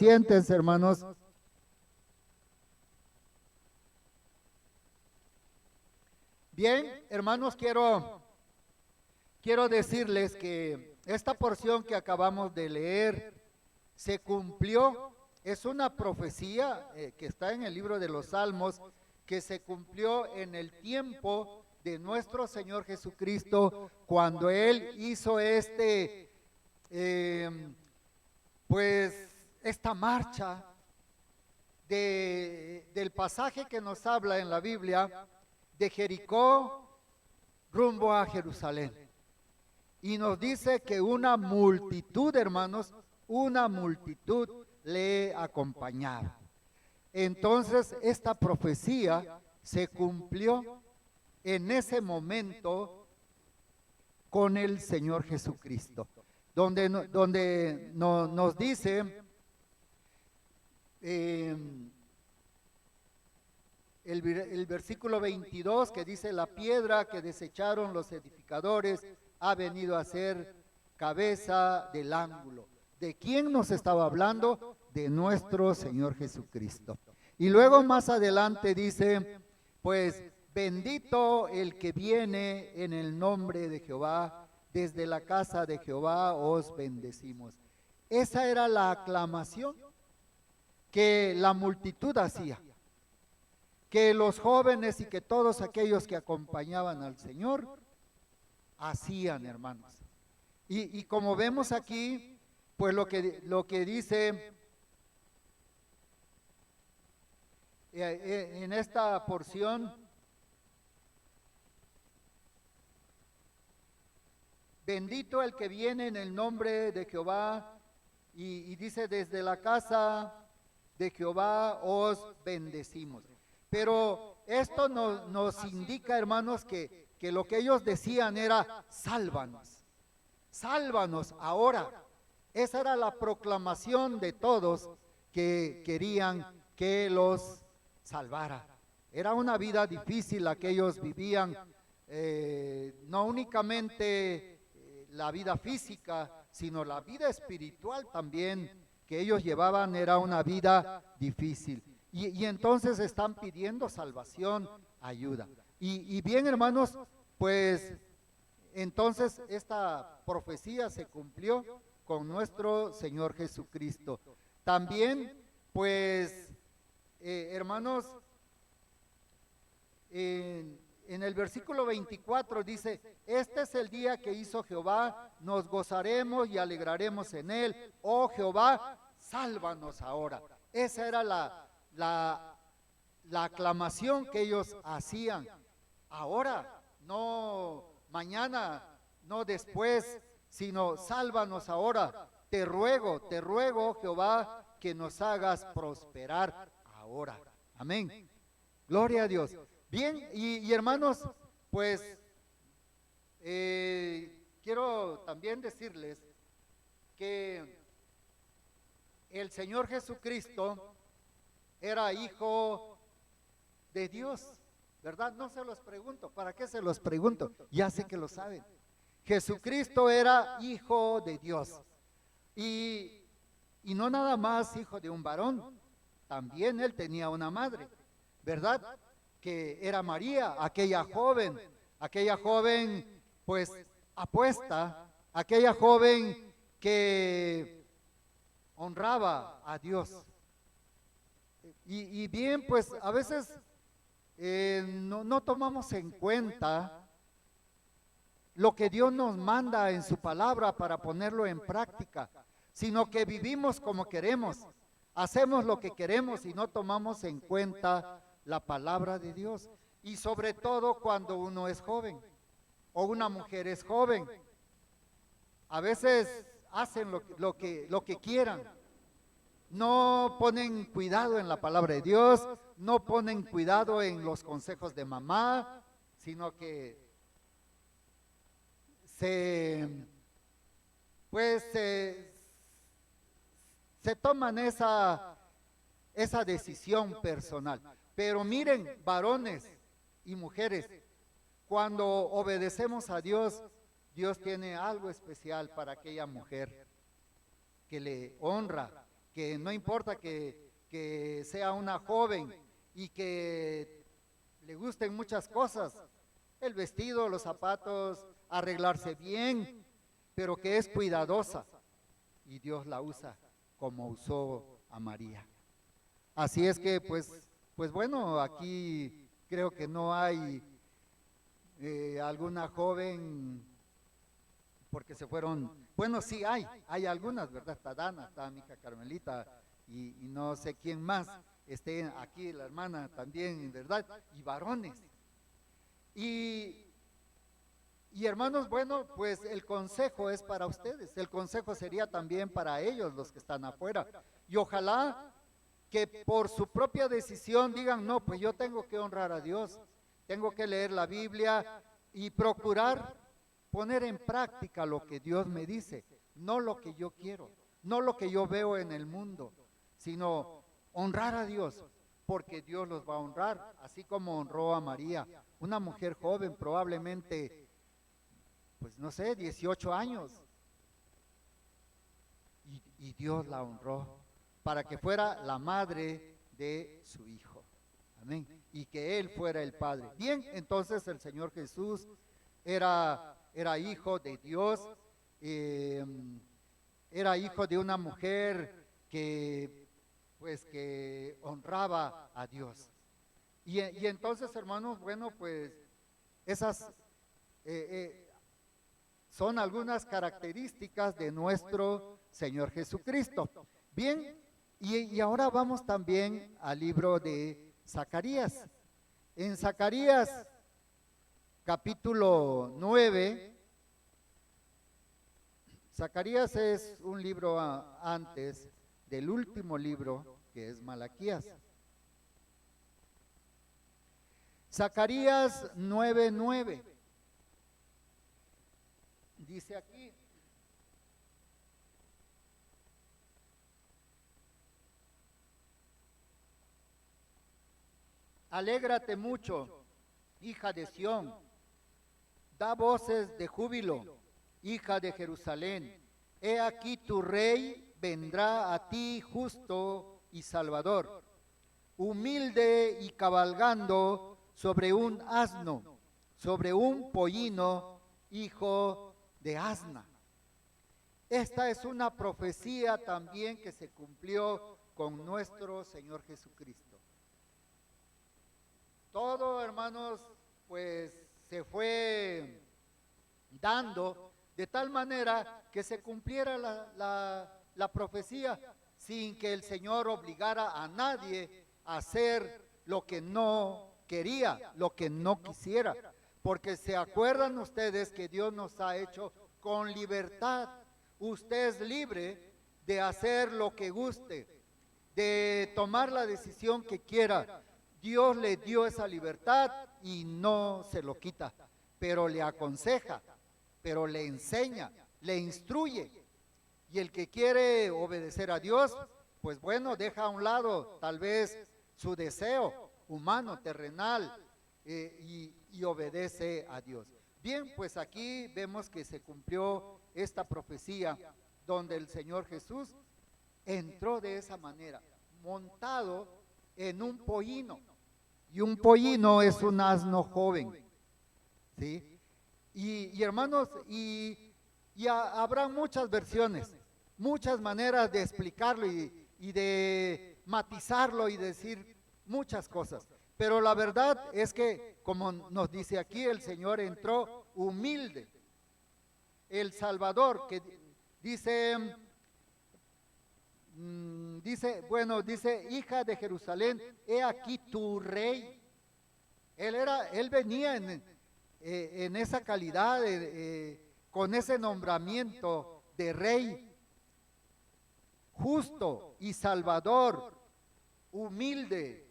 Siéntense, hermanos. Bien, hermanos, quiero decirles que esta porción que acabamos de leer se cumplió, es una profecía que está en el libro de los Salmos, que se cumplió en el tiempo de nuestro Señor Jesucristo, cuando Él hizo esta marcha del pasaje que nos habla en la Biblia, de Jericó rumbo a Jerusalén. Y nos dice que una multitud, hermanos, una multitud le acompañaba. Entonces, esta profecía se cumplió en ese momento con el Señor Jesucristo, donde nos dice el versículo 22, que dice: la piedra que desecharon los edificadores ha venido a ser cabeza del ángulo. ¿De quién nos estaba hablando? De nuestro Señor Jesucristo. Y luego más adelante dice, pues bendito el que viene en el nombre de Jehová, desde la casa de Jehová os bendecimos. Esa era la aclamación que la multitud hacía, que los jóvenes y que todos aquellos que acompañaban al Señor hacían, hermanos. Y como vemos aquí, pues lo que dice en esta porción: bendito el que viene en el nombre de Jehová, y dice: desde la casa de Jehová os bendecimos. Pero esto nos indica, hermanos, que lo que ellos decían era: sálvanos, sálvanos ahora. Esa era la proclamación de todos que querían que los salvara. Era una vida difícil la que ellos vivían, no únicamente la vida física, sino la vida espiritual también que ellos llevaban. Era una vida difícil. Y entonces están pidiendo salvación, ayuda. Y bien, hermanos, pues entonces esta profecía se cumplió con nuestro Señor Jesucristo. También, pues, hermanos, en el versículo 24 dice: este es el día que hizo Jehová, nos gozaremos y alegraremos en él. Oh Jehová, sálvanos ahora. Esa era la aclamación que ellos hacían. Ahora, no mañana, no después, sino sálvanos ahora. Te ruego, Jehová, que nos hagas prosperar ahora. Amén. Gloria a Dios. Bien, y hermanos, pues quiero también decirles que el Señor Jesucristo era hijo de Dios, ¿verdad? No se los pregunto. ¿Para qué se los pregunto? Ya sé que lo saben. Jesucristo era hijo de Dios. Y no nada más hijo de un varón, también él tenía una madre, ¿verdad? Que era María, aquella joven pues apuesta, aquella joven que honraba a Dios. Y bien, pues a veces no tomamos en cuenta lo que Dios nos manda en su palabra para ponerlo en práctica, sino que vivimos como queremos, hacemos lo que queremos y no tomamos en cuenta la palabra de Dios. Y sobre todo cuando uno es joven o una mujer es joven, a veces hacen lo que quieran. No ponen cuidado en la palabra de Dios, no ponen cuidado en los consejos de mamá, sino que se toman esa decisión personal. Pero miren, varones y mujeres, cuando obedecemos a Dios, Dios tiene algo especial para aquella mujer que le honra, que no importa que sea una joven y que le gusten muchas cosas, el vestido, los zapatos, arreglarse bien, pero que es cuidadosa y Dios la usa como usó a María. Así es que pues bueno, aquí creo que no hay alguna joven porque se fueron, bueno sí hay algunas, ¿verdad? Está Dana, está mi hija Carmelita y no sé quién más, esté aquí la hermana también, ¿verdad? Y varones. Y hermanos, bueno, pues el consejo es para ustedes, el consejo sería también para ellos, los que están afuera. Y ojalá que por su propia decisión digan, no, pues yo tengo que honrar a Dios, tengo que leer la Biblia y procurar poner en práctica lo que Dios me dice, no lo que yo quiero, no lo que yo veo en el mundo, sino honrar a Dios, porque Dios los va a honrar, así como honró a María, una mujer joven, probablemente, pues no sé, 18 años, y Dios la honró para que fuera la madre de su hijo. Amén. Y que Él fuera el Padre. Bien, entonces el Señor Jesús era hijo de Dios, era hijo de una mujer que honraba a Dios. Y entonces, hermanos, bueno, pues esas son algunas características de nuestro Señor Jesucristo. Bien, y ahora vamos también al libro de Zacarías. En Zacarías capítulo 9, Zacarías es un libro antes del último libro que es Malaquías. Zacarías 9:9 dice aquí: alégrate mucho, hija de Sión, da voces de júbilo, hija de Jerusalén. He aquí tu rey vendrá a ti justo y salvador, humilde y cabalgando sobre un asno, sobre un pollino, hijo de asna. Esta es una profecía también que se cumplió con nuestro Señor Jesucristo. Todo, hermanos, pues se fue dando de tal manera que se cumpliera la profecía sin que el Señor obligara a nadie a hacer lo que no quería, lo que no quisiera. Porque se acuerdan ustedes que Dios nos ha hecho con libertad. Usted es libre de hacer lo que guste, de tomar la decisión que quiera. Dios le dio esa libertad y no se lo quita, pero le aconseja, pero le enseña, le instruye. Y el que quiere obedecer a Dios, pues bueno, deja a un lado tal vez su deseo humano, terrenal, y obedece a Dios. Bien, pues aquí vemos que se cumplió esta profecía donde el Señor Jesús entró de esa manera, montado en un pollino. Y un pollino es un asno joven, ¿sí? Y hermanos, habrá muchas versiones, muchas maneras de explicarlo y de matizarlo y decir muchas cosas. Pero la verdad es que, como nos dice aquí, el Señor entró humilde. El Salvador, que dice, dice, hija de Jerusalén, he aquí tu rey. Él venía en esa calidad, con ese nombramiento de rey, justo y salvador, humilde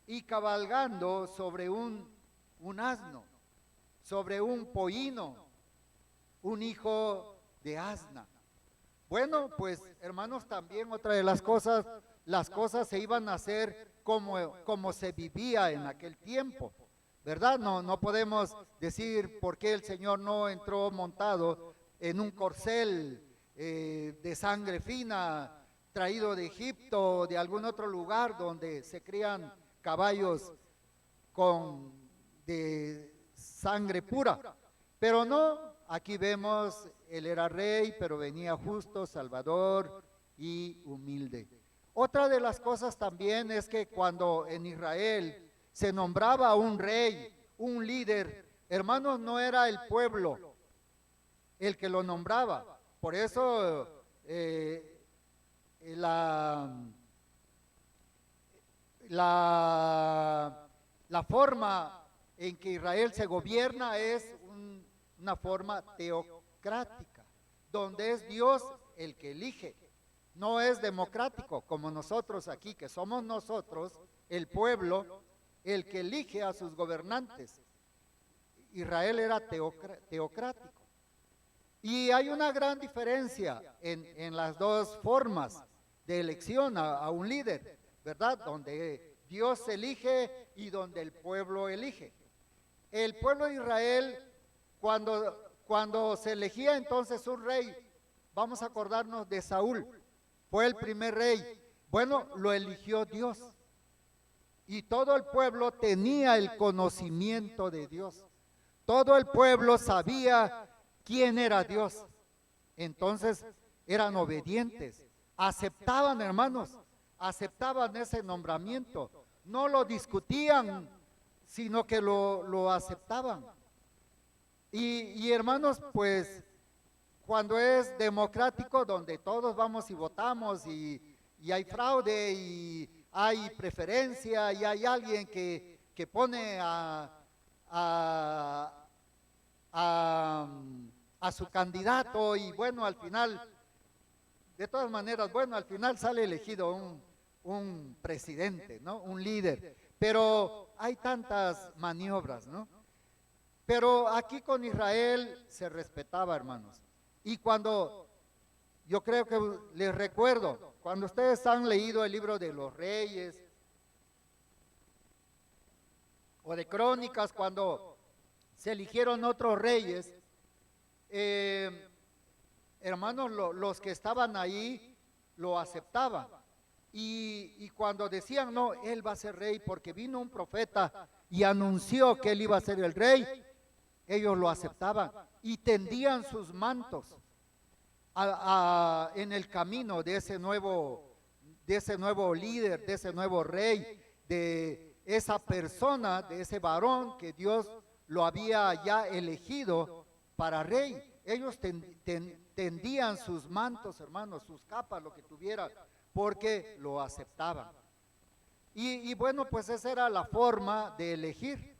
y cabalgando sobre un asno, sobre un pollino, un hijo de asna. Bueno, pues hermanos, también otra de las cosas se iban a hacer como se vivía en aquel tiempo, ¿verdad? No podemos decir por qué el Señor no entró montado en un corcel de sangre fina, traído de Egipto o de algún otro lugar donde se crían caballos de sangre pura. Pero no, aquí vemos, él era rey, pero venía justo, salvador y humilde. Otra de las cosas también es que cuando en Israel se nombraba un rey, un líder, hermanos, no era el pueblo el que lo nombraba. Por eso la forma en que Israel se gobierna es una forma teocrática, donde es Dios el que elige. No es democrático como nosotros aquí, que somos nosotros, el pueblo, el que elige a sus gobernantes. Israel era teocrático. Y hay una gran diferencia en las dos formas de elección a un líder, ¿verdad? Donde Dios elige y donde el pueblo elige. El pueblo de Israel, cuando se elegía entonces un rey, vamos a acordarnos de Saúl, fue el primer rey. Bueno, lo eligió Dios. Y todo el pueblo tenía el conocimiento de Dios. Todo el pueblo sabía quién era Dios. Entonces eran obedientes, aceptaban, hermanos, aceptaban ese nombramiento, no lo discutían, sino que lo aceptaban. Y hermanos, pues cuando es democrático, donde todos vamos y votamos y hay fraude y hay preferencia y hay alguien que pone a su candidato y bueno, al final, de todas maneras, bueno, al final sale elegido un presidente, ¿no? Un líder, pero hay tantas maniobras, ¿no? Pero aquí con Israel se respetaba, hermanos. Y cuando, yo creo que les recuerdo, cuando ustedes han leído el libro de los Reyes o de Crónicas, cuando se eligieron otros reyes, hermanos, los que estaban ahí lo aceptaban. Y cuando decían, no, él va a ser rey porque vino un profeta y anunció que él iba a ser el rey, ellos lo aceptaban y tendían sus mantos en el camino de ese nuevo líder, de ese nuevo rey, de esa persona, de ese varón que Dios lo había ya elegido para rey. Ellos tendían sus mantos, hermanos, sus capas, lo que tuvieran, porque lo aceptaban. Y bueno, pues esa era la forma de elegir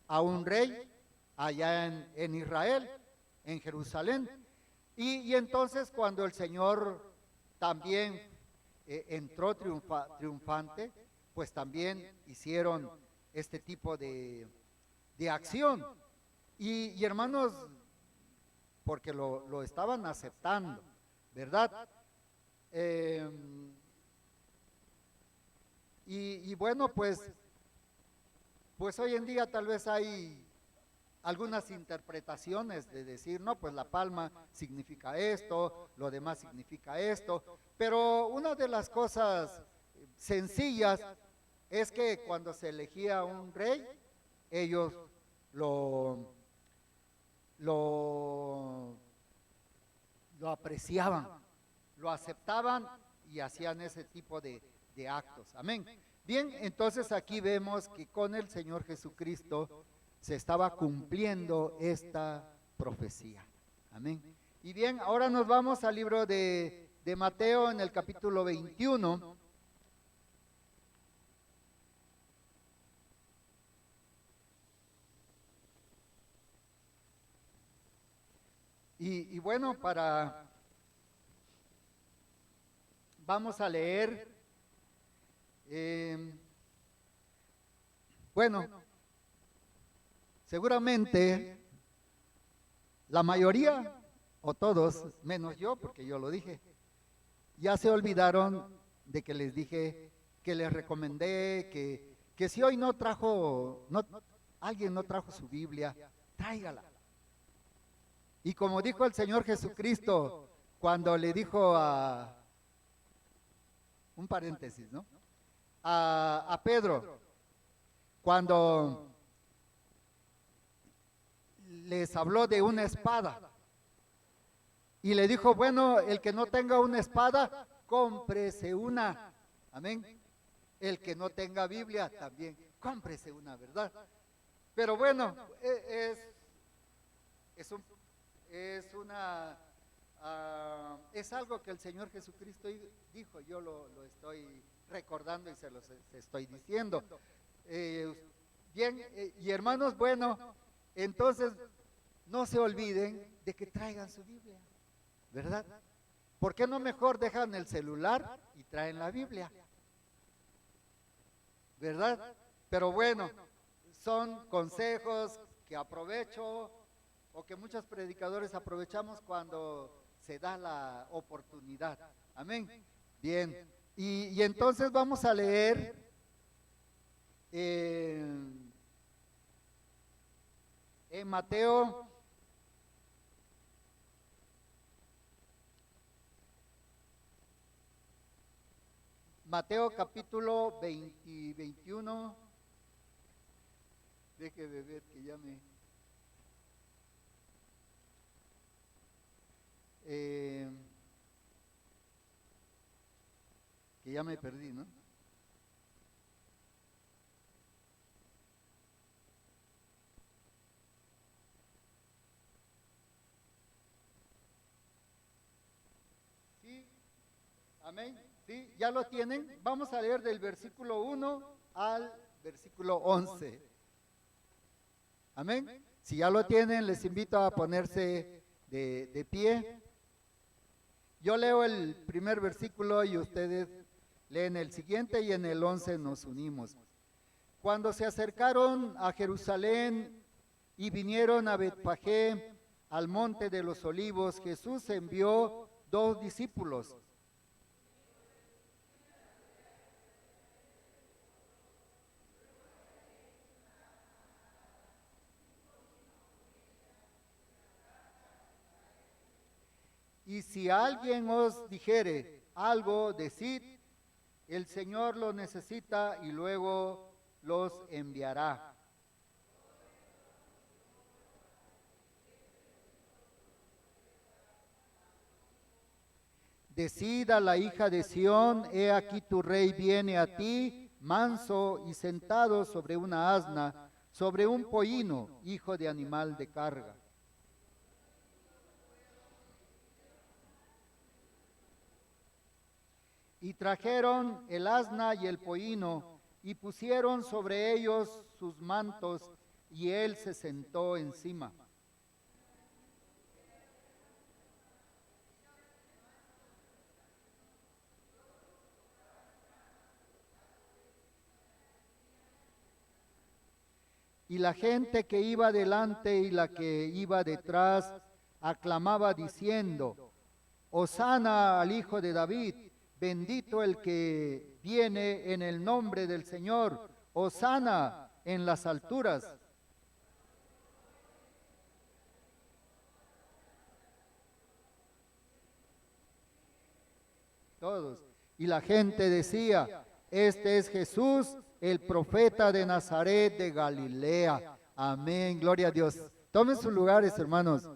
a un rey allá en Israel, en Jerusalén. Y entonces cuando el Señor también entró triunfante, pues también hicieron este tipo de acción. Y hermanos, porque lo estaban aceptando, ¿verdad? Y bueno, pues hoy en día tal vez hay algunas interpretaciones de decir, no, pues la palma significa esto, lo demás significa esto, pero una de las cosas sencillas es que cuando se elegía un rey, ellos lo apreciaban, lo aceptaban y hacían ese tipo de actos. Amén. Bien, entonces aquí vemos que con el Señor Jesucristo se estaba cumpliendo esta profecía. Amén. Y bien, ahora nos vamos al libro de Mateo en el capítulo 21. Y bueno, vamos a leer, bueno, seguramente la mayoría, o todos, menos yo, porque yo lo dije, ya se olvidaron de que les dije, que les recomendé, que si hoy alguien no trajo su Biblia, tráigala. Y como dijo el Señor Jesucristo, cuando le dijo a un paréntesis, ¿no? A Pedro, cuando les habló de una espada y le dijo, bueno, el que no tenga una espada, cómprese una. Amén. El que no tenga Biblia, también cómprese una, ¿verdad? Pero bueno, es algo que el Señor Jesucristo dijo. Yo lo estoy recordando y se los estoy diciendo. Bien, y hermanos, bueno, entonces no se olviden de que traigan su Biblia, ¿verdad? ¿Por qué no mejor dejan el celular y traen la Biblia? ¿Verdad? Pero bueno, son consejos que aprovecho o que muchos predicadores aprovechamos cuando se da la oportunidad. Amén. Bien, y entonces vamos a leer en Mateo capítulo 21. Déjeme ver que ya me perdí, ¿no? Sí, amén. Sí, ya lo tienen. Vamos a leer del versículo 1 al versículo 11. Amén. Si ya lo tienen, les invito a ponerse de pie. Yo leo el primer versículo y ustedes leen el siguiente, y en el 11 nos unimos. Cuando se acercaron a Jerusalén y vinieron a Betfagé, al monte de los olivos, Jesús envió 2 discípulos. Y si alguien os dijere algo, decid, el Señor lo necesita, y luego los enviará. Decid a la hija de Sión, he aquí tu rey viene a ti, manso y sentado sobre una asna, sobre un pollino, hijo de animal de carga. Y trajeron el asna y el pollino, y pusieron sobre ellos sus mantos, y él se sentó encima. Y la gente que iba delante y la que iba detrás aclamaba diciendo, Hosana al Hijo de David, bendito el que viene en el nombre del Señor, Hosana en las alturas. Todos. Y la gente decía, este es Jesús, el profeta de Nazaret de Galilea. Amén, gloria a Dios. Tomen sus lugares, hermanos.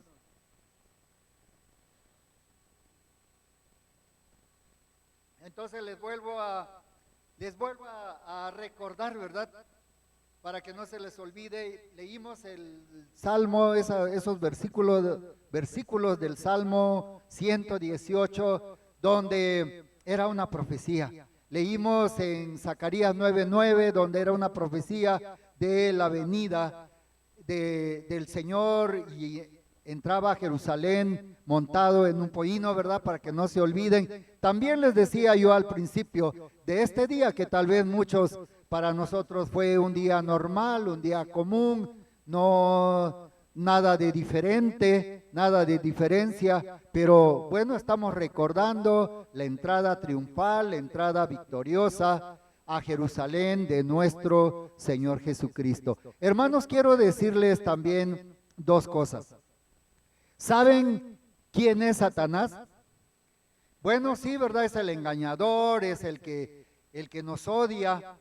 Entonces les vuelvo a recordar, ¿verdad? Para que no se les olvide, leímos el Salmo, esos versículos del Salmo 118, donde era una profecía. Leímos en Zacarías 9:9, donde era una profecía de la venida del Señor, y entraba a Jerusalén montado en un pollino, ¿verdad? Para que no se olviden. También les decía yo al principio de este día, que tal vez muchos, para nosotros fue un día normal, un día común, no nada de diferente, nada de diferencia, pero bueno, estamos recordando la entrada triunfal, la entrada victoriosa a Jerusalén de nuestro Señor Jesucristo. Hermanos, quiero decirles también 2 cosas. ¿Saben quién es Satanás? Bueno, sí, ¿verdad? Es el engañador, es el que nos odia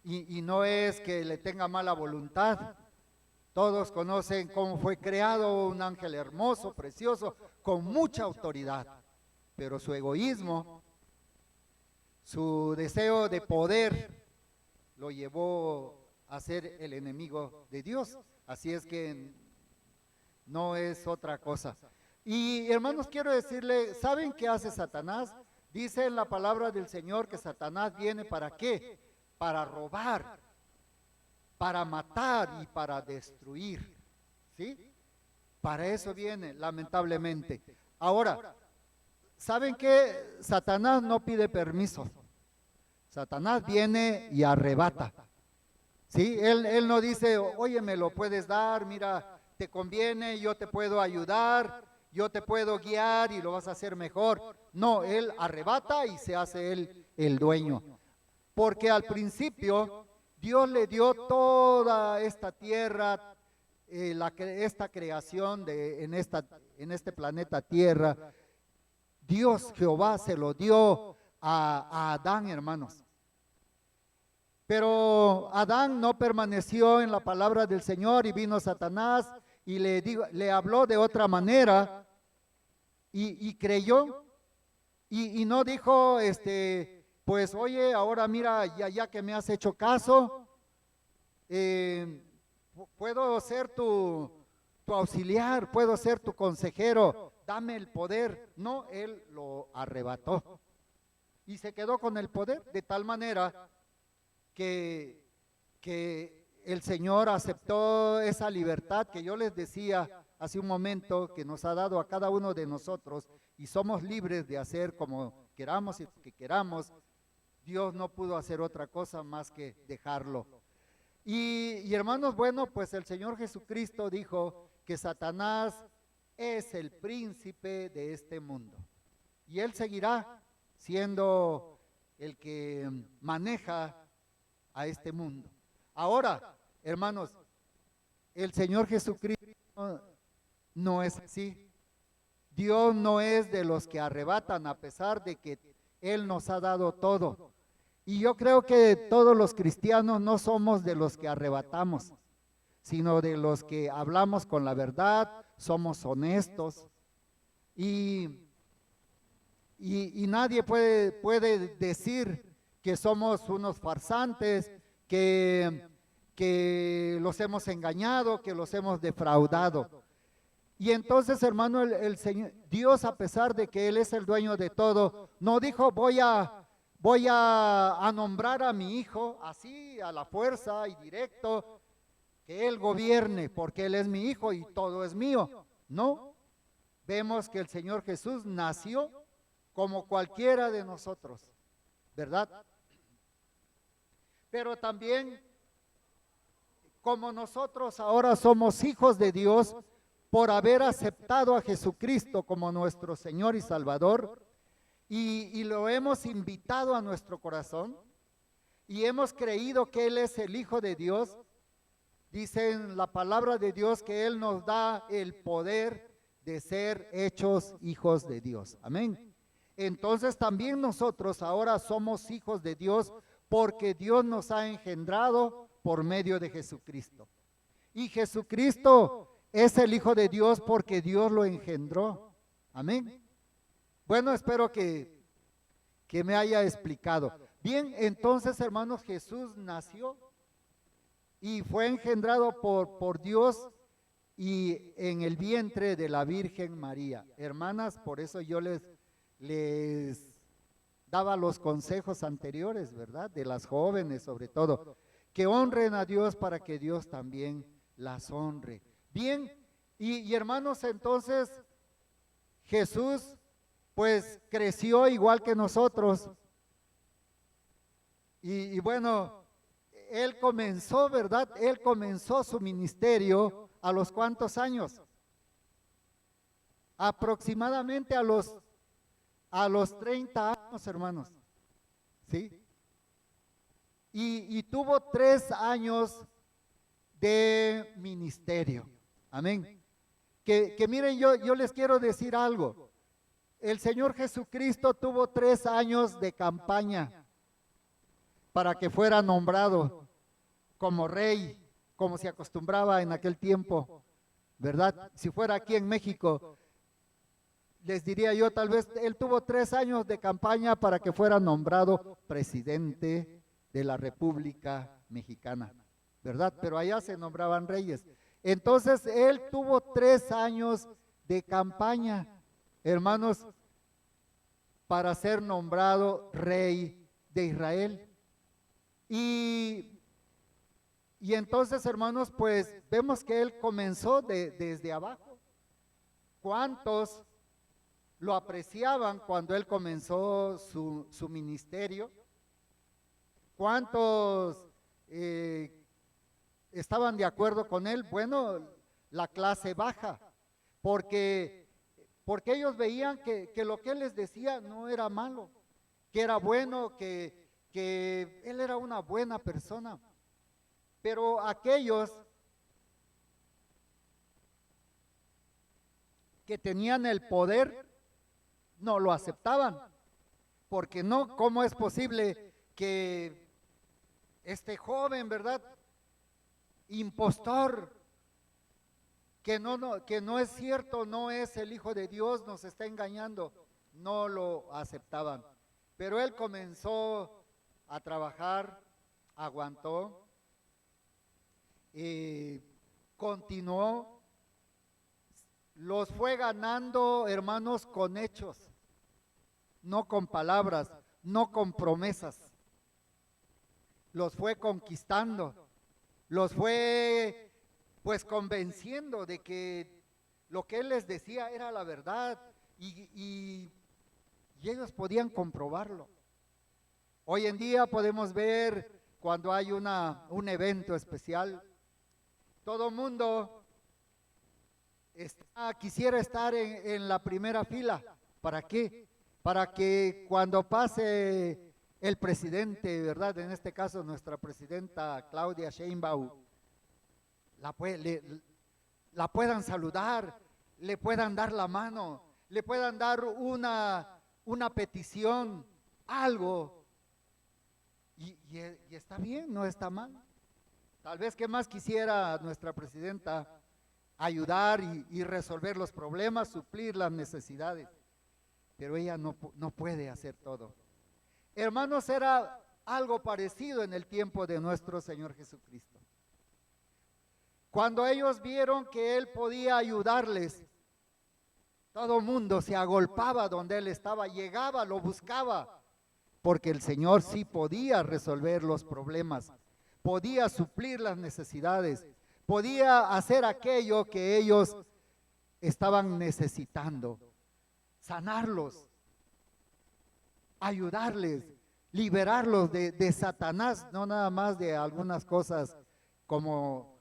y no es que le tenga mala voluntad. Todos conocen cómo fue creado un ángel hermoso, precioso, con mucha autoridad, pero su egoísmo, su deseo de poder, lo llevó a ser el enemigo de Dios. Así es que no es otra cosa. Y hermanos, quiero decirle, ¿saben qué hace Satanás? Dice en la palabra del Señor que Satanás viene ¿para qué? Para robar, para matar y para destruir. ¿Sí? Para eso viene, lamentablemente. Ahora, ¿saben qué? Satanás no pide permiso. Satanás viene y arrebata. ¿Sí? Él no dice, oye, me lo puedes dar, mira, te conviene, yo te puedo ayudar, yo te puedo guiar y lo vas a hacer mejor. No, él arrebata y se hace él el dueño. Porque al principio Dios le dio toda esta tierra, esta creación en este planeta Tierra. Dios Jehová se lo dio a Adán, hermanos. Pero Adán no permaneció en la palabra del Señor y vino Satanás y le habló de otra manera y creyó y no dijo, pues oye, ahora mira, ya que me has hecho caso, puedo ser tu auxiliar, puedo ser tu consejero, dame el poder. No, él lo arrebató y se quedó con el poder de tal manera que el Señor aceptó esa libertad que yo les decía hace un momento, que nos ha dado a cada uno de nosotros, y somos libres de hacer como queramos y que queramos. Dios no pudo hacer otra cosa más que dejarlo. Y hermanos, bueno, pues el Señor Jesucristo dijo que Satanás es el príncipe de este mundo, y él seguirá siendo el que maneja a este mundo. Ahora, hermanos, el Señor Jesucristo no es así. Dios no es de los que arrebatan, a pesar de que Él nos ha dado todo. Y yo creo que todos los cristianos no somos de los que arrebatamos, sino de los que hablamos con la verdad, somos honestos. Y nadie puede decir que somos unos farsantes, que los hemos engañado, que los hemos defraudado. Y entonces, hermano, el Señor, Dios, a pesar de que Él es el dueño de todo, no dijo, voy a nombrar a mi hijo así, a la fuerza y directo, que Él gobierne, porque Él es mi hijo y todo es mío. No, vemos que el Señor Jesús nació como cualquiera de nosotros, ¿verdad? Pero también, como nosotros ahora somos hijos de Dios, por haber aceptado a Jesucristo como nuestro Señor y Salvador, y lo hemos invitado a nuestro corazón, y hemos creído que Él es el Hijo de Dios, dice en la palabra de Dios que Él nos da el poder de ser hechos hijos de Dios. Amén. Entonces también nosotros ahora somos hijos de Dios, porque Dios nos ha engendrado por medio de Jesucristo. Y Jesucristo es el Hijo de Dios porque Dios lo engendró. Amén. Bueno, espero que me haya explicado. Bien, entonces, hermanos, Jesús nació y fue engendrado por Dios y en el vientre de la Virgen María. Hermanas, por eso yo les daba los consejos anteriores, ¿verdad? De las jóvenes sobre todo, que honren a Dios para que Dios también las honre. Bien, y hermanos, entonces Jesús pues creció igual que nosotros y bueno, Él comenzó, ¿verdad? Él comenzó su ministerio ¿a los cuántos años? Aproximadamente a los 30 años, hermanos, ¿sí? Y tuvo 3 años de ministerio, amén. Que miren, yo les quiero decir algo. el Señor Jesucristo tuvo 3 años de campaña para que fuera nombrado como rey, como se acostumbraba en aquel tiempo, ¿verdad? Si fuera aquí en México, les diría yo, tal vez él tuvo 3 años de campaña para que fuera nombrado presidente de la República Mexicana, ¿verdad? Pero allá se nombraban reyes. Entonces él tuvo 3 años de campaña, hermanos, para ser nombrado rey de Israel. Y entonces, hermanos, pues vemos que él comenzó desde abajo. ¿Cuántos lo apreciaban cuando él comenzó su ministerio? ¿Cuántos estaban de acuerdo con él? Bueno, la clase baja, porque ellos veían que lo que él les decía no era malo, que era bueno, que él era una buena persona. Pero aquellos que tenían el poder no lo aceptaban, porque no, ¿cómo es posible que este joven, verdad, impostor, que no es cierto, no es el Hijo de Dios, nos está engañando? No lo aceptaban. Pero él comenzó a trabajar, aguantó, continuó, los fue ganando, hermanos, con hechos, no con palabras, no con promesas. Los fue conquistando, los fue pues convenciendo de que lo que él les decía era la verdad y ellos podían comprobarlo. Hoy en día podemos ver cuando hay un evento especial, todo mundo quisiera estar en la primera fila. ¿Para qué? Para que cuando pase el presidente, ¿verdad? En este caso nuestra presidenta Claudia Sheinbaum, la puedan saludar, le puedan dar la mano, le puedan dar una petición, algo. Y está bien, no está mal. Tal vez que más quisiera nuestra presidenta ayudar y resolver los problemas, suplir las necesidades, pero ella no puede hacer todo. Hermanos, era algo parecido en el tiempo de nuestro Señor Jesucristo. Cuando ellos vieron que Él podía ayudarles, todo el mundo se agolpaba donde Él estaba, llegaba, lo buscaba, porque el Señor sí podía resolver los problemas, podía suplir las necesidades, podía hacer aquello que ellos estaban necesitando, sanarlos, ayudarles, liberarlos de Satanás, no nada más de algunas cosas como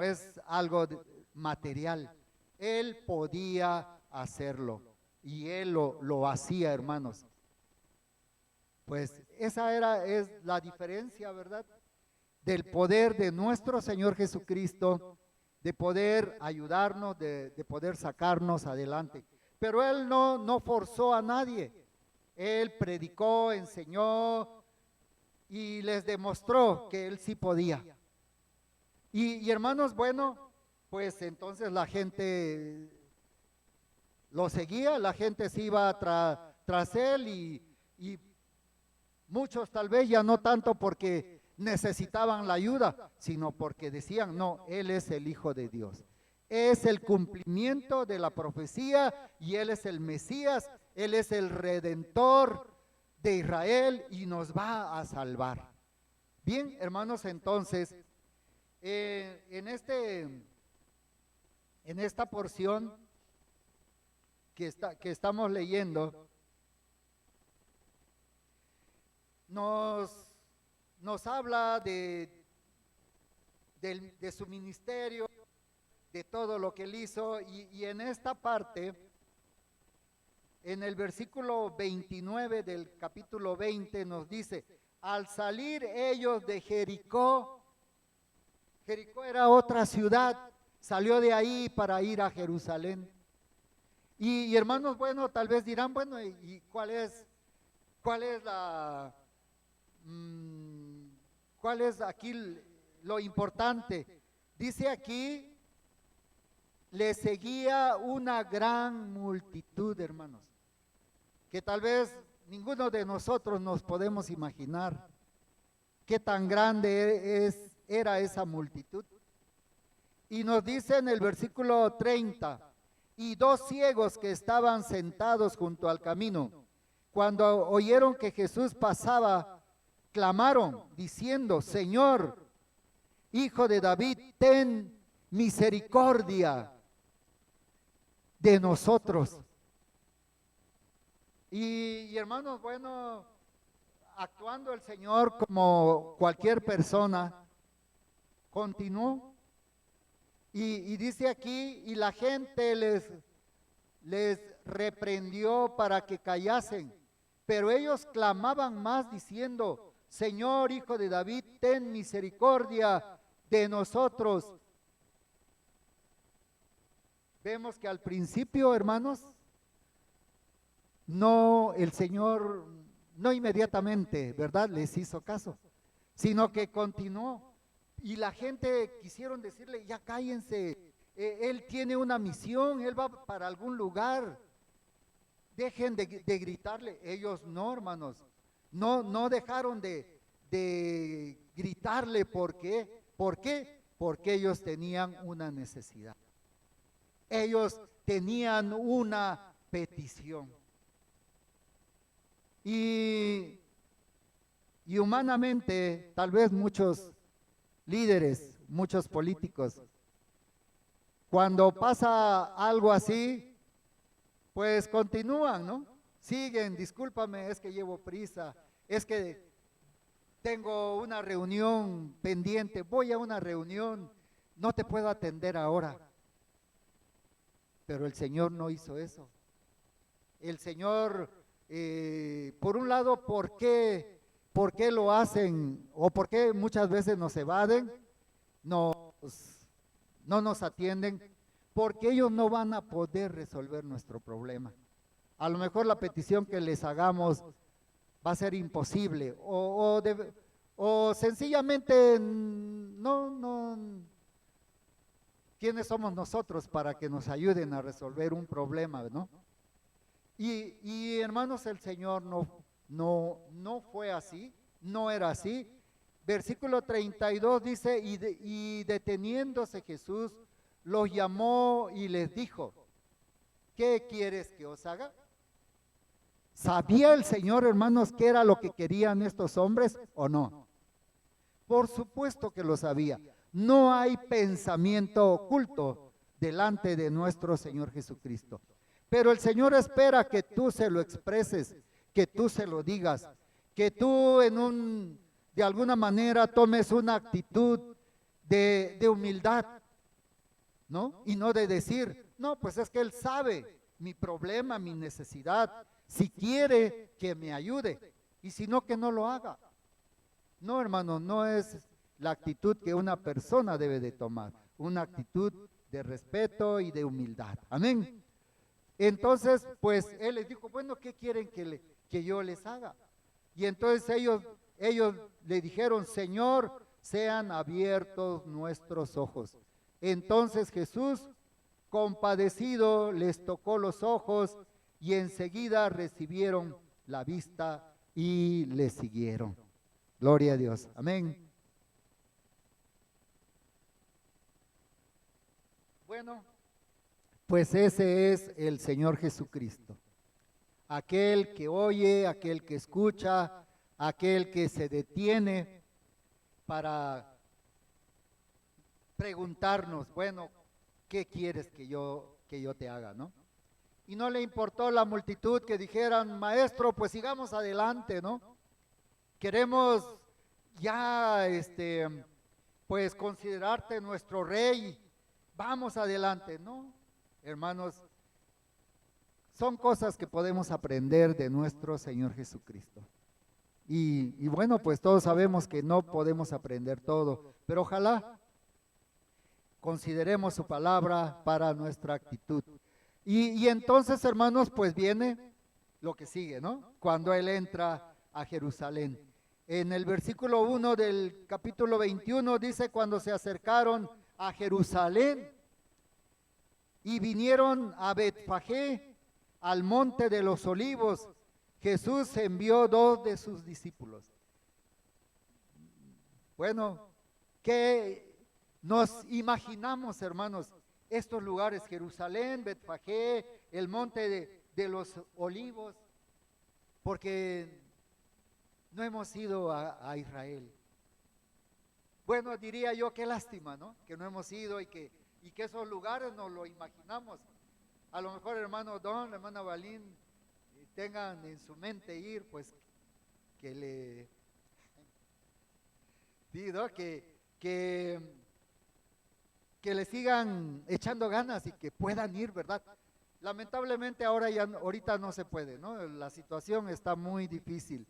es algo material. Él podía hacerlo y Él lo hacía, hermanos. Pues esa es la diferencia, ¿verdad? Del poder de nuestro Señor Jesucristo, de poder ayudarnos, de poder sacarnos adelante. Pero Él no forzó a nadie. Él predicó, enseñó y les demostró que Él sí podía. Y hermanos, bueno, pues entonces la gente lo seguía, la gente se iba tras Él y muchos tal vez ya no tanto porque necesitaban la ayuda, sino porque decían, no, Él es el Hijo de Dios. Es el cumplimiento de la profecía y Él es el Mesías, Él es el Redentor de Israel y nos va a salvar. Bien, hermanos, entonces, en esta porción que estamos leyendo, nos habla de su ministerio, de todo lo que él hizo, y en esta parte, en el versículo 29 del capítulo 20 nos dice, al salir ellos de Jericó, Jericó era otra ciudad, salió de ahí para ir a Jerusalén. Y hermanos, bueno, tal vez dirán, bueno, ¿y cuál es mm, cuál es aquí lo importante? Dice aquí, le seguía una gran multitud, hermanos, que tal vez ninguno de nosotros nos podemos imaginar qué tan grande era esa multitud. Y nos dice en el versículo 30, y dos ciegos que estaban sentados junto al camino, cuando oyeron que Jesús pasaba, clamaron diciendo, Señor, Hijo de David, ten misericordia de nosotros. Y hermanos, bueno, actuando el Señor como cualquier persona, continuó. Y dice aquí, y la gente les reprendió para que callasen, pero ellos clamaban más diciendo, Señor, Hijo de David, ten misericordia de nosotros. Vemos que al principio, hermanos, no, el Señor no inmediatamente, ¿verdad?, les hizo caso, sino que continuó. Y la gente quisieron decirle, ya cállense, él tiene una misión, él va para algún lugar, dejen de gritarle. Ellos no, hermanos, no dejaron de gritarle. ¿Por qué? ¿Por qué? Porque ellos tenían una necesidad. Ellos tenían una petición. Y humanamente, tal vez muchos líderes, muchos políticos, cuando pasa algo así, pues continúan, ¿no? Siguen, discúlpame, es que llevo prisa, es que tengo una reunión pendiente, voy a una reunión, no te puedo atender ahora. Pero el Señor no hizo eso. El Señor, por un lado, ¿por qué lo hacen? ¿O por qué muchas veces nos evaden? No nos atienden, porque ellos no van a poder resolver nuestro problema. A lo mejor la petición que les hagamos va a ser imposible, o sencillamente no. ¿Quiénes somos nosotros para que nos ayuden a resolver un problema, no? Y hermanos, el Señor no fue así, no era así. Versículo 32 dice, y deteniéndose Jesús, los llamó y les dijo, ¿qué quieres que os haga? ¿Sabía el Señor, hermanos, qué era lo que querían estos hombres o no? Por supuesto que lo sabía. No hay pensamiento oculto delante de nuestro Señor Jesucristo. Pero el Señor espera que tú se lo expreses, que tú se lo digas, que tú de alguna manera tomes una actitud de humildad, ¿no? Y no de decir, no, pues es que Él sabe mi problema, mi necesidad, si quiere que me ayude, y si no, que no lo haga. No, hermano, no es la actitud que una persona debe de tomar, una actitud de respeto y de humildad. Amén. Entonces, pues Él les dijo, bueno, ¿qué quieren que yo les haga? Y entonces ellos le dijeron, Señor, sean abiertos nuestros ojos. Entonces Jesús, compadecido, les tocó los ojos y enseguida recibieron la vista y le siguieron. Gloria a Dios. Amén. Bueno, pues ese es el Señor Jesucristo. Aquel que oye, aquel que escucha, aquel que se detiene para preguntarnos, bueno, ¿qué quieres que yo te haga, no? Y no le importó la multitud que dijeran, maestro, pues sigamos adelante, ¿no? Queremos ya, pues considerarte nuestro rey, vamos adelante, ¿no? Hermanos, son cosas que podemos aprender de nuestro Señor Jesucristo. Y bueno, pues todos sabemos que no podemos aprender todo, pero ojalá consideremos su palabra para nuestra actitud. Y entonces, hermanos, pues viene lo que sigue, ¿no? Cuando él entra a Jerusalén. En el versículo 1 del capítulo 21 dice, cuando se acercaron a Jerusalén y vinieron a Betfagé, al monte de los olivos, Jesús envió 2 de sus discípulos. Bueno, ¿qué nos imaginamos, hermanos? Estos lugares, Jerusalén, Betfagé, el monte de los olivos, porque no hemos ido a Israel. Bueno, diría yo, qué lástima, ¿no? Que no hemos ido y que esos lugares nos lo imaginamos. A lo mejor hermano Don, hermana Balín, tengan en su mente ir, pues que le pido que le sigan echando ganas y que puedan ir, ¿verdad? Lamentablemente ahorita no se puede, ¿no? La situación está muy difícil.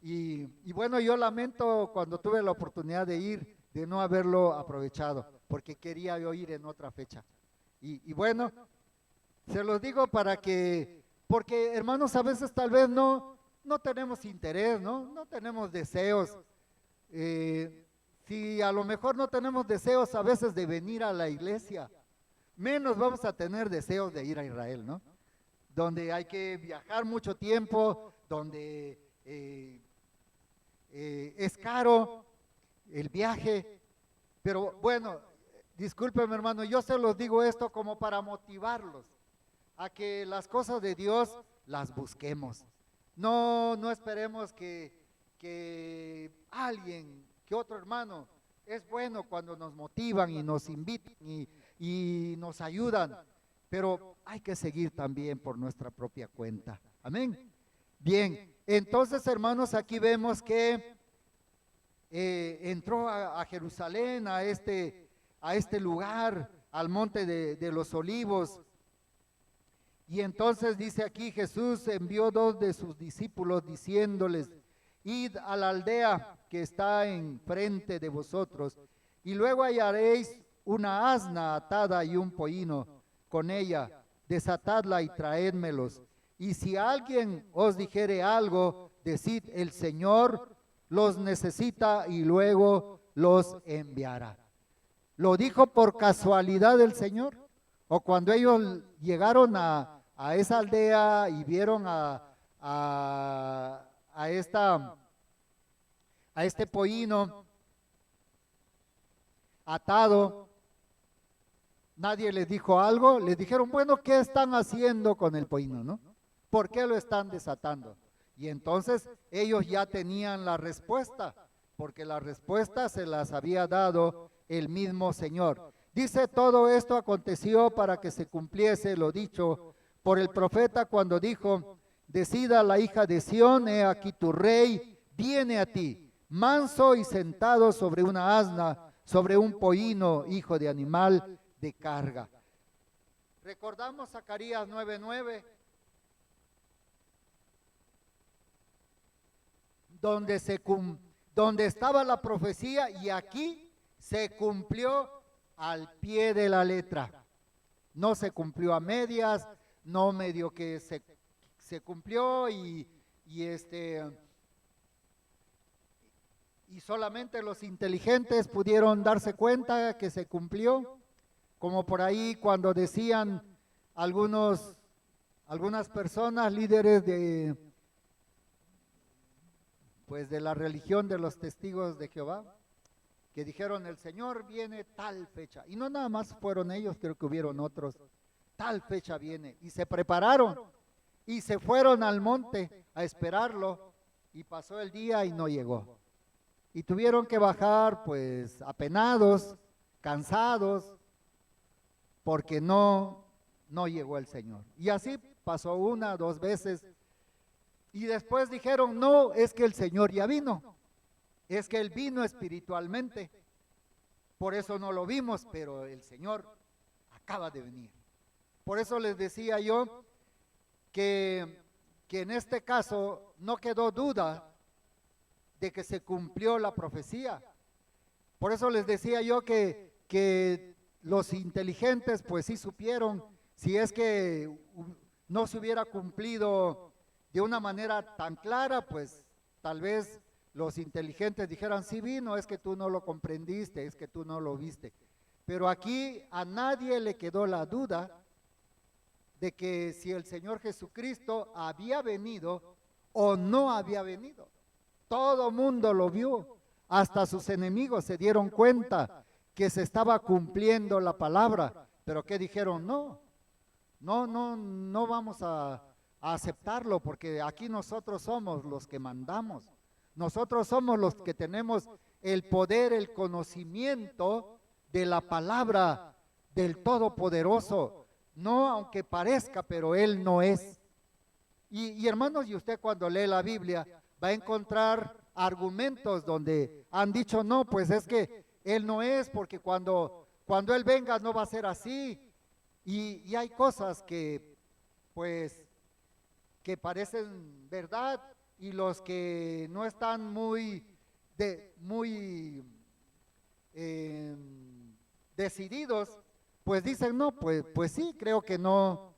Y bueno, yo lamento cuando tuve la oportunidad de ir, de no haberlo aprovechado, porque quería yo ir en otra fecha. Y bueno, se los digo porque hermanos, a veces tal vez no tenemos interés, ¿no? No tenemos deseos. Si a lo mejor no tenemos deseos a veces de venir a la iglesia, menos vamos a tener deseos de ir a Israel, ¿no? Donde hay que viajar mucho tiempo, donde es caro el viaje, pero bueno, discúlpeme hermano, yo se los digo esto como para motivarlos a que las cosas de Dios las busquemos. No esperemos que alguien, que otro hermano, es bueno cuando nos motivan y nos invitan y nos ayudan, pero hay que seguir también por nuestra propia cuenta. Amén. Bien, entonces hermanos, aquí vemos que entró a Jerusalén, a este lugar, al monte de los olivos. Y entonces dice aquí, Jesús envió 2 de sus discípulos diciéndoles, id a la aldea que está enfrente de vosotros, y luego hallaréis una asna atada y un pollino con ella, desatadla y traédmelos. Y si alguien os dijere algo, decid, el Señor los necesita y luego los enviará. ¿Lo dijo por casualidad el Señor? ¿O cuando ellos llegaron a esa aldea y vieron a este pollino atado, nadie les dijo algo? Les dijeron, bueno, ¿qué están haciendo con el pollino, no? ¿Por qué lo están desatando? Y entonces ellos ya tenían la respuesta, porque la respuesta se las había dado el mismo Señor. Dice, todo esto aconteció para que se cumpliese lo dicho por el profeta cuando dijo, decida la hija de Sión, he aquí tu rey viene a ti, manso y sentado sobre una asna, sobre un pollino, hijo de animal de carga. Recordamos Zacarías 9:9, donde estaba la profecía, y aquí se cumplió al pie de la letra. No se cumplió a medias, no medio que se cumplió y solamente los inteligentes pudieron darse cuenta que se cumplió, como por ahí cuando decían algunas personas, líderes de la religión de los testigos de Jehová, que dijeron, el Señor viene tal fecha, y no nada más fueron ellos, creo que hubieron otros, tal fecha viene, y se prepararon, y se fueron al monte a esperarlo, y pasó el día y no llegó, y tuvieron que bajar pues apenados, cansados, porque no llegó el Señor, y así pasó 1, 2 veces, y después dijeron, no, es que el Señor ya vino, es que Él vino espiritualmente, por eso no lo vimos, pero el Señor acaba de venir. Por eso les decía yo que en este caso no quedó duda de que se cumplió la profecía. Por eso les decía yo que los inteligentes pues sí supieron, si es que no se hubiera cumplido de una manera tan clara, pues tal vez los inteligentes dijeran, sí vino, es que tú no lo comprendiste, es que tú no lo viste. Pero aquí a nadie le quedó la duda de que si el Señor Jesucristo había venido o no había venido. Todo mundo lo vio, hasta sus enemigos se dieron cuenta que se estaba cumpliendo la palabra, pero ¿qué dijeron? No vamos a aceptarlo porque aquí nosotros somos los que mandamos. Nosotros somos los que tenemos el poder, el conocimiento de la palabra del Todopoderoso. No, aunque parezca, pero Él no es. Y hermanos, y usted cuando lee la Biblia va a encontrar argumentos donde han dicho, no, pues es que Él no es, porque cuando Él venga no va a ser así. Y hay cosas que, pues, que parecen verdad y los que no están muy decididos, pues dicen, no, pues sí, creo que no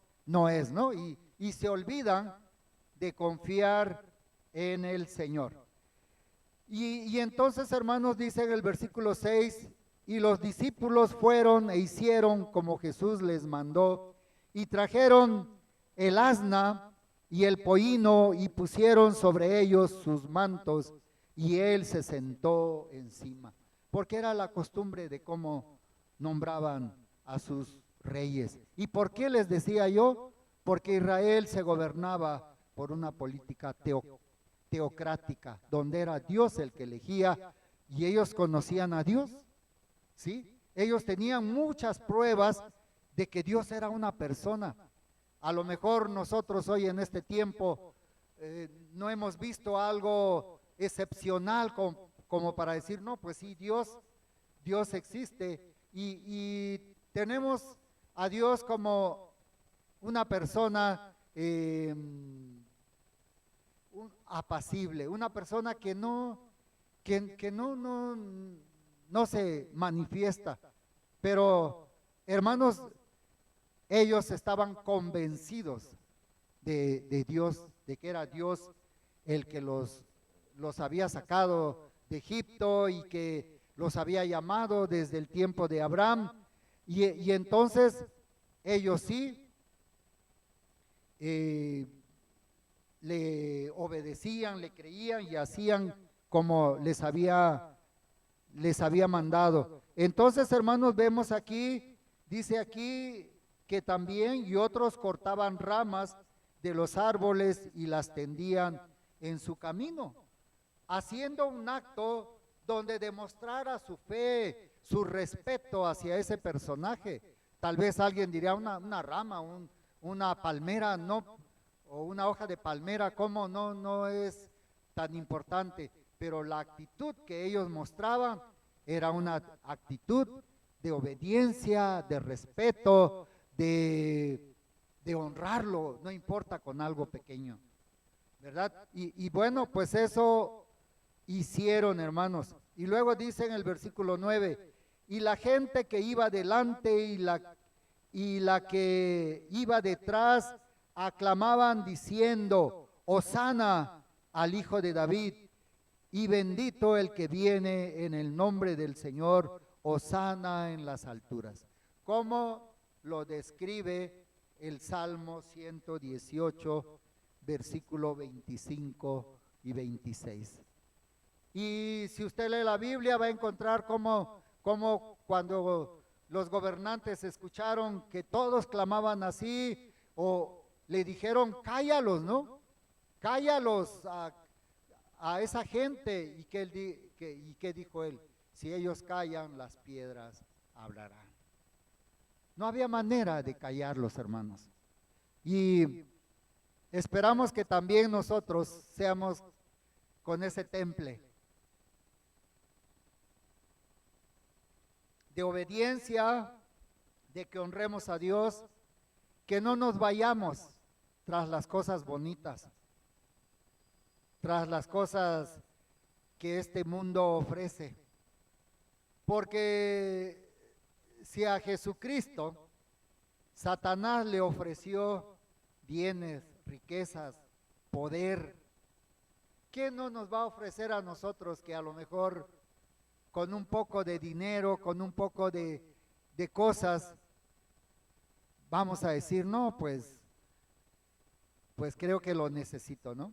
es, ¿no? Y se olvidan de confiar en el Señor. Y entonces, hermanos, dice en el versículo 6, y los discípulos fueron e hicieron como Jesús les mandó, y trajeron el asna y el pollino, y pusieron sobre ellos sus mantos, y él se sentó encima. Porque era la costumbre de cómo nombraban a sus reyes. ¿Y por qué les decía yo? Porque Israel se gobernaba por una política teocrática, donde era Dios el que elegía y ellos conocían a Dios, ¿sí? Ellos tenían muchas pruebas de que Dios era una persona. A lo mejor nosotros hoy en este tiempo no hemos visto algo excepcional como para decir, no, pues sí, Dios existe y tenemos a Dios como una persona apacible, una persona que no se manifiesta. Pero, hermanos, ellos estaban convencidos de Dios, de que era Dios el que los había sacado de Egipto y que los había llamado desde el tiempo de Abraham. Y entonces ellos sí le obedecían, le creían y hacían como les había mandado. Entonces, hermanos, vemos aquí, dice aquí que también y otros cortaban ramas de los árboles y las tendían en su camino, haciendo un acto donde demostrara su fe, su respeto hacia ese personaje. Tal vez alguien diría una rama, una palmera, no, o una hoja de palmera, ¿cómo no es tan importante? Pero la actitud que ellos mostraban era una actitud de obediencia, de respeto, de honrarlo, no importa con algo pequeño, ¿verdad? Y bueno, pues eso hicieron, hermanos. Y luego dice en el versículo 9, y la gente que iba delante y la que iba detrás aclamaban diciendo, Hosana al Hijo de David, y bendito el que viene en el nombre del Señor, Hosana en las alturas. ¿Cómo lo describe el Salmo 118, versículo 25 y 26? Y si usted lee la Biblia va a encontrar cómo cuando los gobernantes escucharon que todos clamaban así, o le dijeron, cállalos, ¿no? Cállalos a esa gente. ¿Y qué dijo él? Si ellos callan, las piedras hablarán. No había manera de callarlos, hermanos. Y esperamos que también nosotros seamos con ese temple de obediencia, de que honremos a Dios, que no nos vayamos tras las cosas bonitas, tras las cosas que este mundo ofrece. Porque si a Jesucristo Satanás le ofreció bienes, riquezas, poder. ¿Qué no nos va a ofrecer a nosotros que a lo mejor con un poco de dinero, con un poco de cosas, vamos a decir, no, pues creo que lo necesito, ¿no?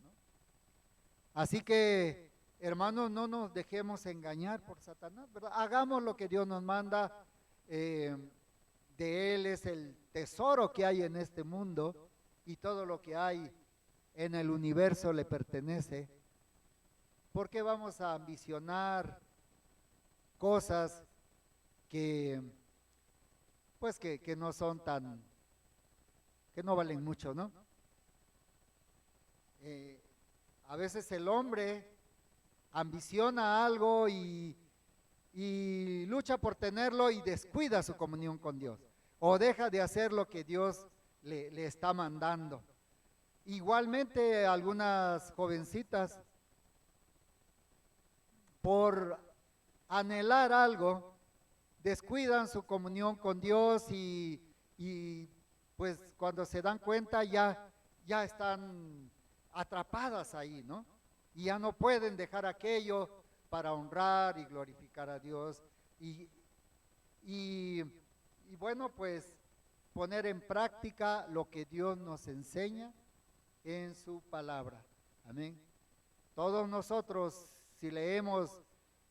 Así que, hermanos, no nos dejemos engañar por Satanás, ¿verdad? Hagamos lo que Dios nos manda. De Él es el tesoro que hay en este mundo y todo lo que hay en el universo le pertenece. ¿Por qué vamos a ambicionar cosas que, pues que no son tan, que no valen mucho, ¿no? A veces el hombre ambiciona algo y lucha por tenerlo y descuida su comunión con Dios, o deja de hacer lo que Dios le está mandando. Igualmente algunas jovencitas, por anhelar algo, descuidan su comunión con Dios y pues cuando se dan cuenta ya están atrapadas ahí, ¿no? Y ya no pueden dejar aquello para honrar y glorificar a Dios y bueno, pues poner en práctica lo que Dios nos enseña en su palabra. Amén. Todos nosotros, si leemos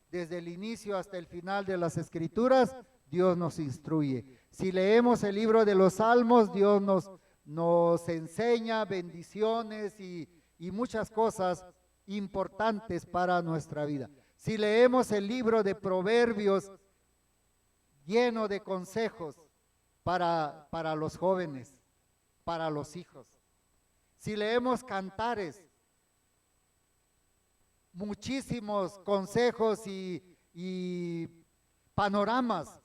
desde el inicio hasta el final de las Escrituras, Dios nos instruye. Si leemos el libro de los Salmos, Dios nos enseña bendiciones y muchas cosas importantes para nuestra vida. Si leemos el libro de Proverbios, lleno de consejos para los jóvenes, para los hijos. Si leemos Cantares, muchísimos consejos y panoramas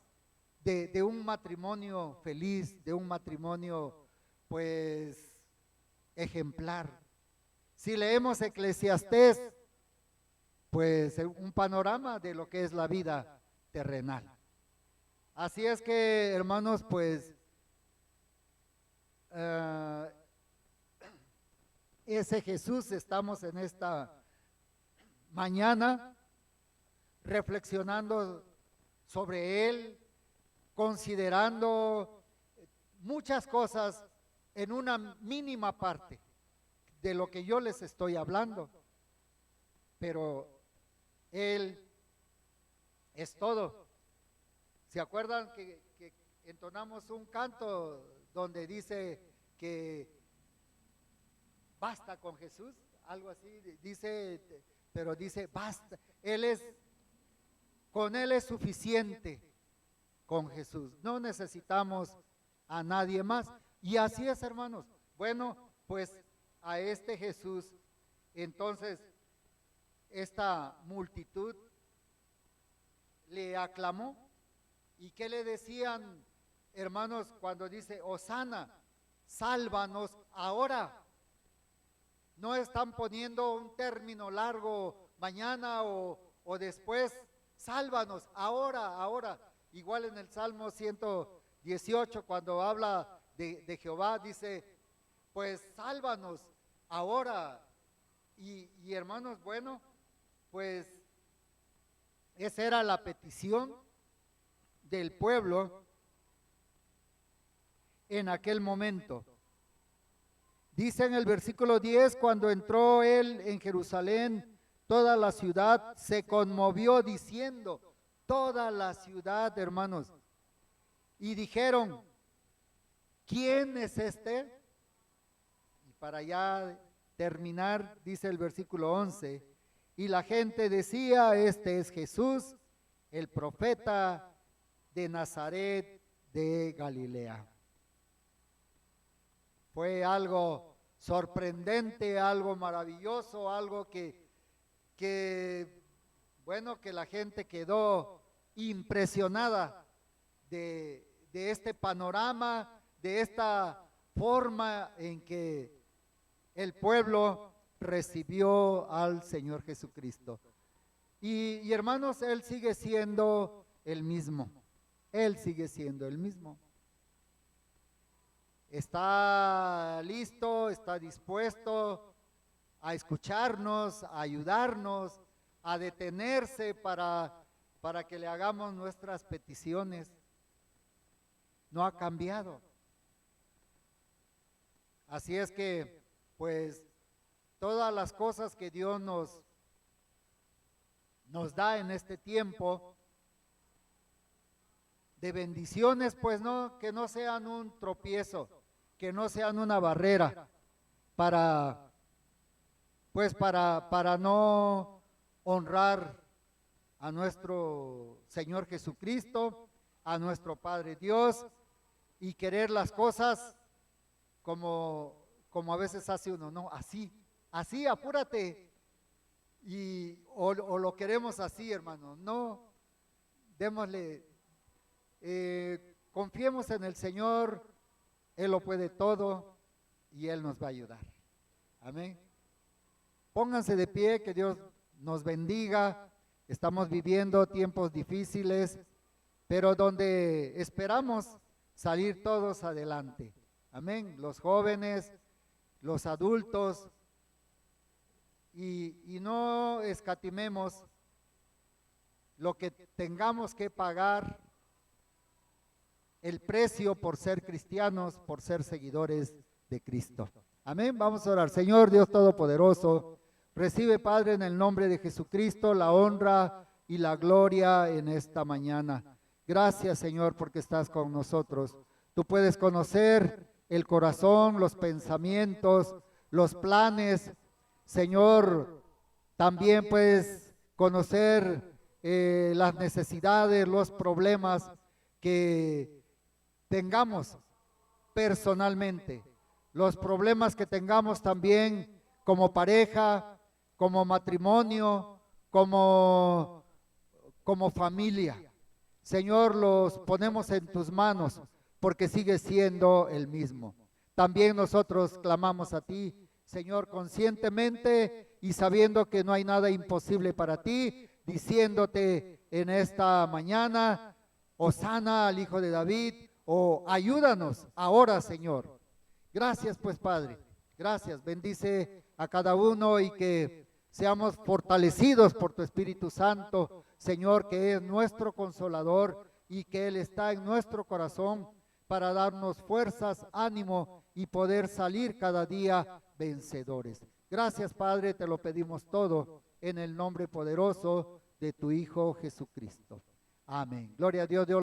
de un matrimonio feliz, de un matrimonio pues ejemplar. Si leemos Eclesiastés, pues un panorama de lo que es la vida terrenal. Así es que, hermanos, pues ese Jesús estamos en esta mañana reflexionando sobre Él, considerando muchas cosas en una mínima parte de lo que yo les estoy hablando, pero Él es todo. ¿Se acuerdan que entonamos un canto donde dice que basta con Jesús? Algo así, dice, pero dice basta. Con Él es suficiente, con Jesús. No necesitamos a nadie más. Y así es, hermanos. Bueno, pues a este Jesús, entonces, esta multitud le aclamó. ¿Y qué le decían, hermanos, cuando dice, Hosana, sálvanos ahora? No están poniendo un término largo mañana o después, sálvanos ahora. Igual en el Salmo 118, cuando habla de Jehová, dice, pues sálvanos ahora. Y hermanos, bueno, pues esa era la petición del pueblo en aquel momento. Dice en el versículo 10, cuando entró él en Jerusalén, toda la ciudad se conmovió diciendo, toda la ciudad, hermanos, y dijeron, ¿quién es este? Y para ya terminar, dice el versículo 11, y la gente decía, este es Jesús, el profeta de Nazaret de Galilea. Fue algo sorprendente, algo maravilloso, algo bueno, que la gente quedó impresionada de este panorama, de esta forma en que el pueblo recibió al Señor Jesucristo. Y hermanos, Él sigue siendo el mismo. Él sigue siendo el mismo. está listo, está dispuesto a escucharnos, a ayudarnos, a detenerse para que le hagamos nuestras peticiones. No ha cambiado. Así es que, pues, todas las cosas que Dios nos da en este tiempo de bendiciones, pues no, que no sean un tropiezo, que no sean una barrera para, pues para no honrar a nuestro Señor Jesucristo, a nuestro Padre Dios, y querer las cosas como a veces hace uno, no, así, apúrate, o lo queremos así, hermano, no, démosle, confiemos en el Señor, Él lo puede todo y Él nos va a ayudar. Amén. Pónganse de pie, que Dios nos bendiga. Estamos viviendo tiempos difíciles, pero donde esperamos salir todos adelante. Amén. Los jóvenes, los adultos, y no escatimemos lo que tengamos que pagar, el precio por ser cristianos, por ser seguidores de Cristo. Amén. Vamos a orar. Señor Dios Todopoderoso, recibe, Padre, en el nombre de Jesucristo, la honra y la gloria en esta mañana. Gracias, Señor, porque estás con nosotros. Tú puedes conocer el corazón, los pensamientos, los planes. Señor, también puedes conocer las necesidades, los problemas que tengamos personalmente, los problemas que tengamos también como pareja, como matrimonio, como familia. Señor, los ponemos en tus manos porque sigue siendo el mismo. También nosotros clamamos a ti, Señor, conscientemente y sabiendo que no hay nada imposible para ti, diciéndote en esta mañana, hosana al Hijo de David, o ayúdanos ahora, Señor. Gracias, pues, Padre. Gracias. Bendice a cada uno y que seamos fortalecidos por tu Espíritu Santo, Señor, que es nuestro consolador y que Él está en nuestro corazón para darnos fuerzas, ánimo y poder salir cada día vencedores. Gracias, Padre, te lo pedimos todo en el nombre poderoso de tu Hijo Jesucristo. Amén. Gloria a Dios.